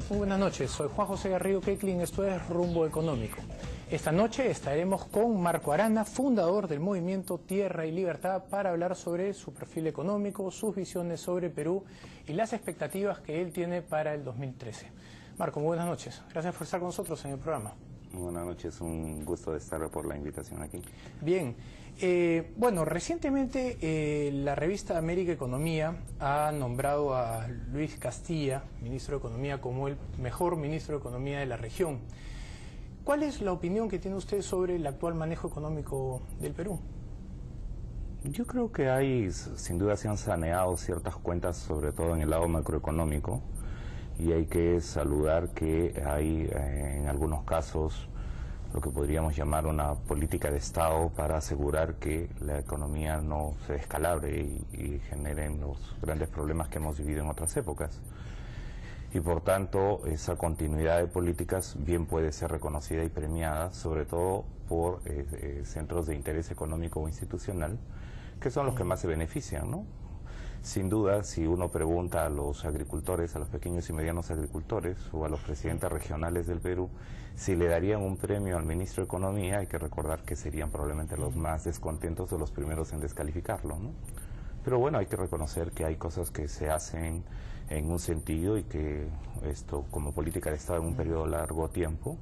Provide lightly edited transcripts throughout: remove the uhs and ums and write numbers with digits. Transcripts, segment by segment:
Muy buenas noches, soy Juan José Garrido Quetlin, esto es Rumbo Económico. Esta noche estaremos con Marco Arana, fundador del movimiento Tierra y Libertad, para hablar sobre su perfil económico, sus visiones sobre Perú y las expectativas que él tiene para el 2013. Marco, muy buenas noches. Gracias por estar con nosotros en el programa. Muy buenas noches, un gusto de estar por la invitación aquí. Bien, bueno, recientemente la revista América Economía ha nombrado a Luis Castilla, ministro de Economía, como el mejor ministro de Economía de la región. ¿Cuál es la opinión que tiene usted sobre el actual manejo económico del Perú? Yo creo que hay, sin duda se han saneado ciertas cuentas, sobre todo en el lado macroeconómico, y hay que saludar que hay en algunos casos lo que podríamos llamar una política de Estado para asegurar que la economía no se descalabre y generen los grandes problemas que hemos vivido en otras épocas. Y por tanto, esa continuidad de políticas bien puede ser reconocida y premiada, sobre todo por centros de interés económico o institucional, que son los que más se benefician, ¿no? Sin duda, si uno pregunta a los agricultores, a los pequeños y medianos agricultores o a los presidentes regionales del Perú, si le darían un premio al ministro de Economía, hay que recordar que serían probablemente los más descontentos o los primeros en descalificarlo, ¿no? Pero bueno, hay que reconocer que hay cosas que se hacen en un sentido y que esto, como política de Estado en un periodo largo tiempo,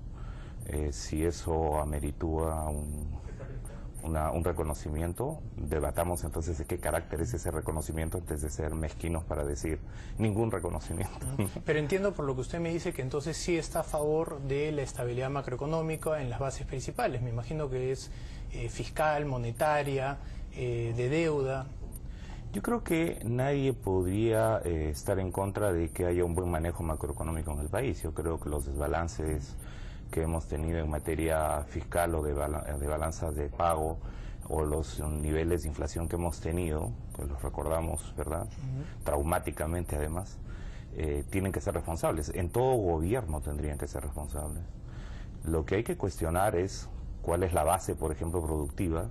si eso ameritúa un reconocimiento, debatamos entonces de qué carácter es ese reconocimiento antes de ser mezquinos para decir ningún reconocimiento. Pero entiendo por lo que usted me dice que entonces sí está a favor de la estabilidad macroeconómica en las bases principales. Me imagino que es fiscal, monetaria, de deuda. Yo creo que nadie podría estar en contra de que haya un buen manejo macroeconómico en el país. Yo creo que los desbalances que hemos tenido en materia fiscal o de balanzas de pago o los niveles de inflación que hemos tenido, que los recordamos, ¿verdad? Traumáticamente además, tienen que ser responsables. En todo gobierno tendrían que ser responsables. Lo que hay que cuestionar es cuál es la base, por ejemplo, productiva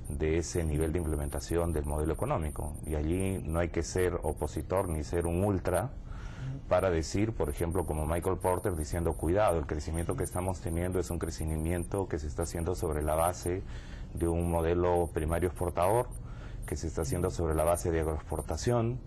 de ese nivel de implementación del modelo económico. Y allí no hay que ser opositor ni ser un ultra para decir, por ejemplo, como Michael Porter diciendo, cuidado, el crecimiento que estamos teniendo es un crecimiento que se está haciendo sobre la base de un modelo primario exportador, que se está haciendo sobre la base de agroexportación,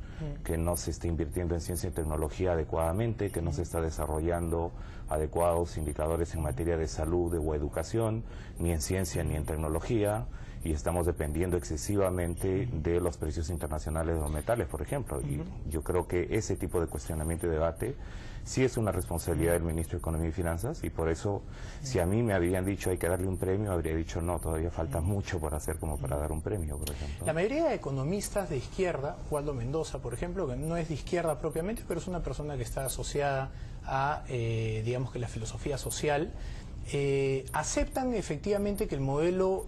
que no se está invirtiendo en ciencia y tecnología adecuadamente, que no se está desarrollando adecuados indicadores en materia de salud o educación, ni en ciencia ni en tecnología, y estamos dependiendo excesivamente de los precios internacionales de los metales, por ejemplo. Y yo creo que ese tipo de cuestionamiento y debate sí es una responsabilidad del ministro de Economía y Finanzas, y por eso, si a mí me habían dicho hay que darle un premio, habría dicho no, todavía falta mucho por hacer como para dar un premio, por ejemplo. La mayoría de economistas de izquierda, Waldo Mendoza, por ejemplo, que no es de izquierda propiamente, pero es una persona que está asociada a, digamos que la filosofía social, aceptan efectivamente que el modelo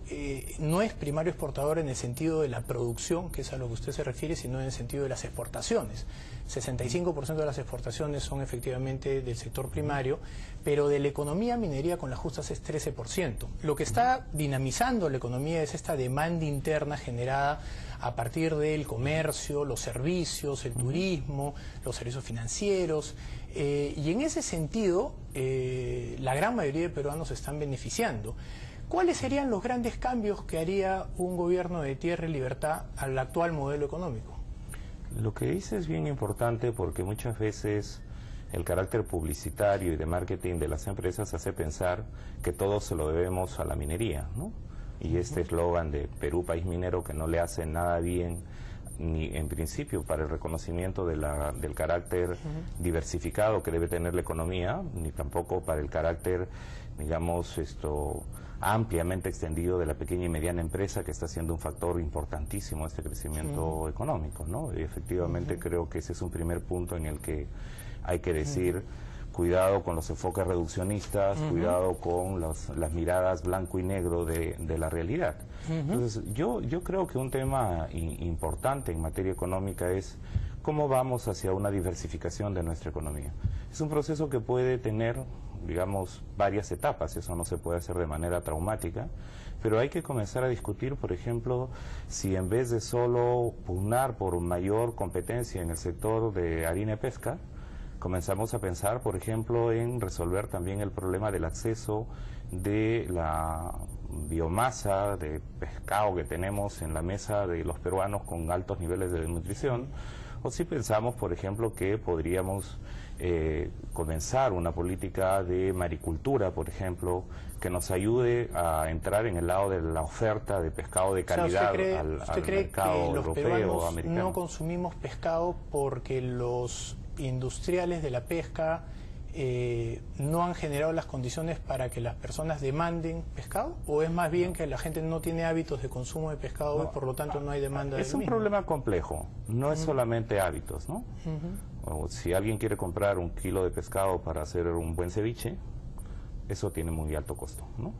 no es primario exportador en el sentido de la producción, que es a lo que usted se refiere, sino en el sentido de las exportaciones. 65% de las exportaciones son efectivamente del sector primario, pero de la economía minería con las justas es 13%. Lo que está dinamizando la economía es esta demanda interna generada a partir del comercio, los servicios, el turismo, los servicios financieros, y en ese sentido la gran mayoría de peruanos están beneficiando. ¿Cuáles serían los grandes cambios que haría un gobierno de Tierra y Libertad al actual modelo económico? Lo que dice es bien importante porque muchas veces el carácter publicitario y de marketing de las empresas hace pensar que todo se lo debemos a la minería, ¿no? Y este eslogan de Perú, país minero, que no le hace nada bien ni en principio para el reconocimiento de del carácter diversificado que debe tener la economía, ni tampoco para el carácter, digamos, ampliamente extendido de la pequeña y mediana empresa, que está siendo un factor importantísimo en este crecimiento económico, ¿no? Y efectivamente creo que ese es un primer punto en el que hay que decir cuidado con los enfoques reduccionistas, cuidado con las miradas blanco y negro de la realidad. Entonces, yo creo que un tema importante en materia económica es cómo vamos hacia una diversificación de nuestra economía. Es un proceso que puede tener, digamos, varias etapas, eso no se puede hacer de manera traumática, pero hay que comenzar a discutir, por ejemplo, si en vez de solo pugnar por mayor competencia en el sector de harina y pesca, comenzamos a pensar, por ejemplo, en resolver también el problema del acceso de la biomasa de pescado que tenemos en la mesa de los peruanos con altos niveles de desnutrición, o si pensamos, por ejemplo, que podríamos comenzar una política de maricultura, por ejemplo, que nos ayude a entrar en el lado de la oferta de pescado de calidad ¿Usted cree mercado que los europeo peruanos o americano? no consumimos pescado porque los industriales de la pesca no han generado las condiciones para que las personas demanden pescado? ¿O es más bien que la gente no tiene hábitos de consumo de pescado y por lo tanto no hay demanda Es del un mismo? problema complejo, no es solamente hábitos, ¿no? O si alguien quiere comprar 1 kilo de pescado para hacer un buen ceviche, eso tiene muy alto costo, ¿no?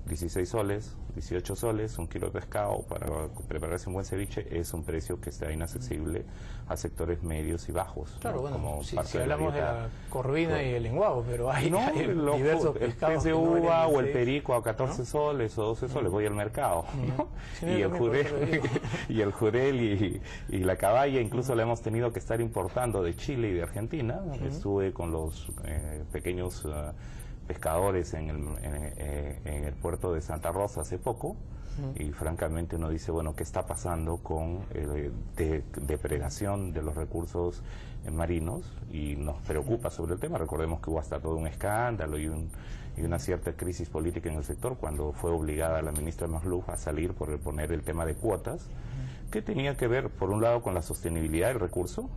16 soles, 18 soles, 1 kilo de pescado para prepararse un buen ceviche es un precio que está inaccesible a sectores medios y bajos. Claro, ¿no? bueno, Como si parte hablamos de la corvina y el lenguado, pero hay, no, hay diversos el pescados. pez de que no uva valen o el 16, perico a 14 ¿no? soles o 12 soles, voy al mercado, ¿no? Sí, Y yo el también, por eso jurel, lo digo. y el jurel y la caballa incluso la hemos tenido que estar importando de Chile y de Argentina. Estuve con los pequeños pescadores en el puerto de Santa Rosa hace poco, y francamente uno dice, bueno, ¿qué está pasando con depredación de los recursos marinos? Y nos preocupa sobre el tema. Recordemos que hubo hasta todo un escándalo y una cierta crisis política en el sector cuando fue obligada la ministra Magluf a salir por poner el tema de cuotas, que tenía que ver, por un lado, con la sostenibilidad del recurso.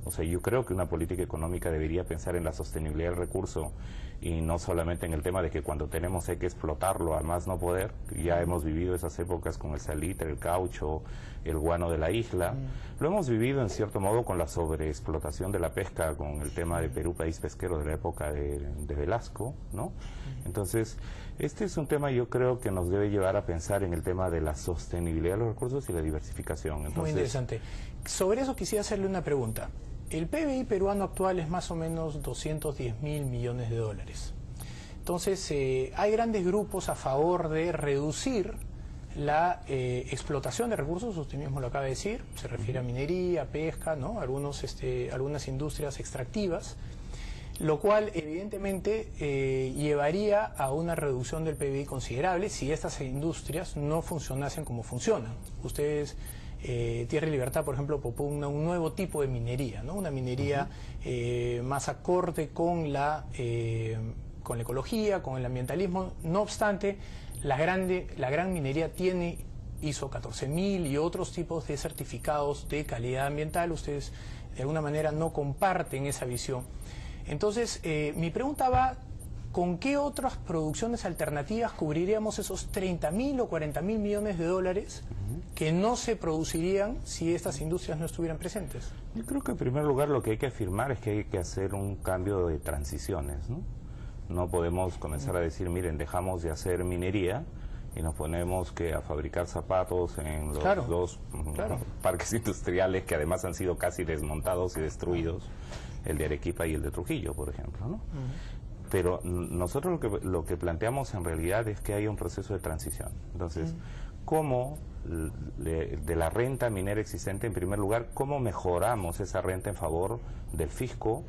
O sea, yo creo que una política económica debería pensar en la sostenibilidad del recurso y no solamente en el tema de que cuando tenemos hay que explotarlo a más no poder. Ya hemos vivido esas épocas con el salitre, el caucho, el guano de la isla. Lo hemos vivido en cierto modo con la sobreexplotación de la pesca, con el tema de Perú, país pesquero de la época de Velasco, ¿no? Entonces, este es un tema, yo creo, que nos debe llevar a pensar en el tema de la sostenibilidad de los recursos y la diversificación. Entonces, muy interesante. Sobre eso quisiera hacerle una pregunta. El PBI peruano actual es más o menos 210.000 millones de dólares. Entonces, hay grandes grupos a favor de reducir la explotación de recursos, usted mismo lo acaba de decir, se refiere a minería, pesca, ¿no? Algunas industrias extractivas, lo cual evidentemente llevaría a una reducción del PBI considerable si estas industrias no funcionasen como funcionan. Ustedes, Tierra y Libertad, por ejemplo, propugna un nuevo tipo de minería, ¿no? Una minería más acorde con la ecología, con el ambientalismo. No obstante, la gran minería tiene ISO 14000 y otros tipos de certificados de calidad ambiental. Ustedes de alguna manera no comparten esa visión. Entonces, mi pregunta va, ¿con qué otras producciones alternativas cubriríamos esos 30.000 o 40.000 millones de dólares que no se producirían si estas industrias no estuvieran presentes? yo creo que en primer lugar lo que hay que afirmar es que hay que hacer un cambio de transiciones, ¿no? No podemos comenzar a decir, miren, dejamos de hacer minería y nos ponemos a fabricar zapatos en los dos parques industriales que además han sido casi desmontados y destruidos, el de Arequipa y el de Trujillo, por ejemplo, ¿no? Pero nosotros lo que planteamos en realidad es que haya un proceso de transición. Entonces, ¿cómo de la renta minera existente, en primer lugar, cómo mejoramos esa renta en favor del fisco,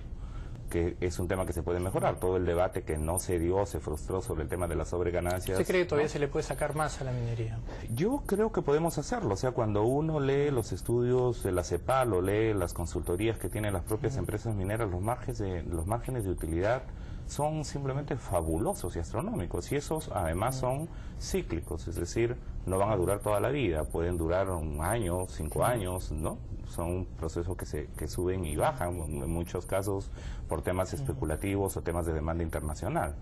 que es un tema que se puede mejorar? Todo el debate que no se dio, se frustró sobre el tema de las sobreganancias. ¿Usted cree que todavía ¿no? se le puede sacar más a la minería? Yo creo que podemos hacerlo. O sea, cuando uno lee los estudios de la CEPAL o lee las consultorías que tienen las propias empresas mineras, los márgenes de utilidad son simplemente fabulosos y astronómicos, y esos además son cíclicos, es decir, no van a durar toda la vida, pueden durar 1 año, 5 años, ¿no? Son procesos que suben y bajan, en muchos casos por temas especulativos o temas de demanda internacional.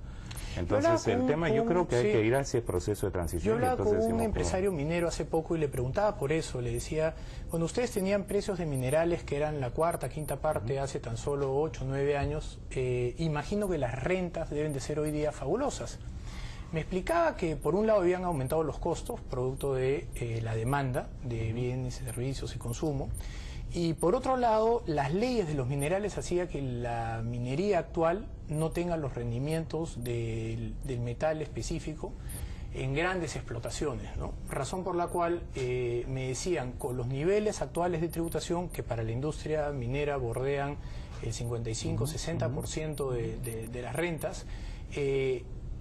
Entonces el tema, yo creo que hay que ir a ese proceso de transición. Yo hablaba entonces, con un empresario minero hace poco y le preguntaba por eso, le decía, cuando ustedes tenían precios de minerales que eran la cuarta, quinta parte hace tan solo 8 o 9 años, imagino que las rentas deben de ser hoy día fabulosas. Me explicaba que por un lado habían aumentado los costos, producto de la demanda de bienes, servicios y consumo, y por otro lado las leyes de los minerales hacían que la minería actual no tenga los rendimientos del metal específico, en grandes explotaciones, ¿no? Razón por la cual me decían, con los niveles actuales de tributación, que para la industria minera bordean el 55-60% de las rentas,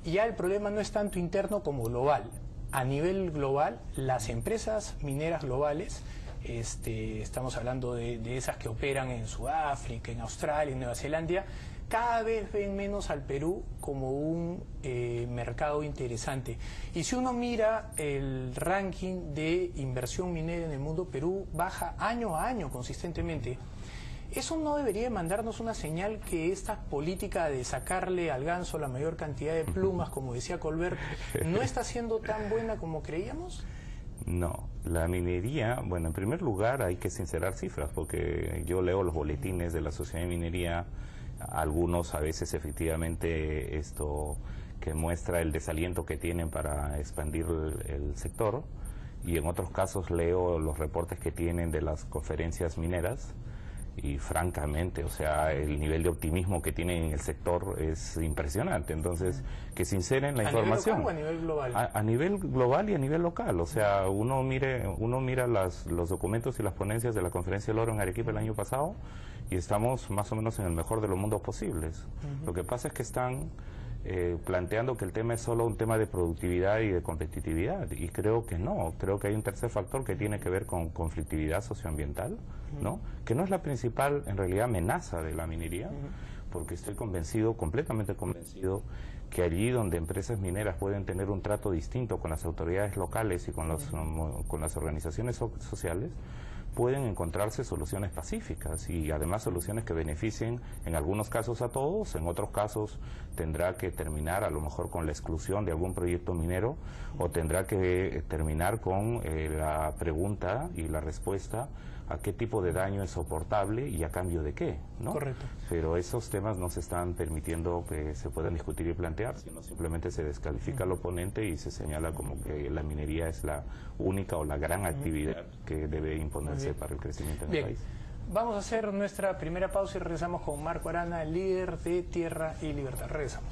ya el problema no es tanto interno como global. A nivel global, las empresas mineras globales, estamos hablando de esas que operan en Sudáfrica, en Australia, en Nueva Zelanda, cada vez ven menos al Perú como un mercado interesante. Y si uno mira el ranking de inversión minera en el mundo, Perú baja año a año consistentemente. ¿Eso no debería mandarnos una señal que esta política de sacarle al ganso la mayor cantidad de plumas, como decía Colbert, no está siendo tan buena como creíamos? No, la minería, bueno, en primer lugar hay que sincerar cifras, porque yo leo los boletines de la Sociedad de Minería, algunos a veces efectivamente esto que muestra el desaliento que tienen para expandir el sector, y en otros casos leo los reportes que tienen de las conferencias mineras, y francamente, o sea, el nivel de optimismo que tienen en el sector es impresionante. Entonces, que sinceren la información. ¿A nivel local o a nivel global? A nivel global y a nivel local. O sea, uno mira los documentos y las ponencias de la Conferencia del Oro en Arequipa el año pasado y estamos más o menos en el mejor de los mundos posibles. Lo que pasa es que están planteando que el tema es solo un tema de productividad y de competitividad, y creo que no, creo que hay un tercer factor que tiene que ver con conflictividad socioambiental, ¿no? Que no es la principal, en realidad, amenaza de la minería, porque estoy convencido, completamente convencido, que allí donde empresas mineras pueden tener un trato distinto con las autoridades locales y con las organizaciones sociales, pueden encontrarse soluciones pacíficas y además soluciones que beneficien en algunos casos a todos, en otros casos tendrá que terminar a lo mejor con la exclusión de algún proyecto minero, o tendrá que terminar con la pregunta y la respuesta a qué tipo de daño es soportable y a cambio de qué, ¿no? Correcto. Pero esos temas no se están permitiendo que se puedan discutir y plantear, sino simplemente se descalifica al oponente y se señala como que la minería es la única o la gran actividad que debe imponerse para el crecimiento en el país. Vamos a hacer nuestra primera pausa y regresamos con Marco Arana, líder de Tierra y Libertad. Regresamos.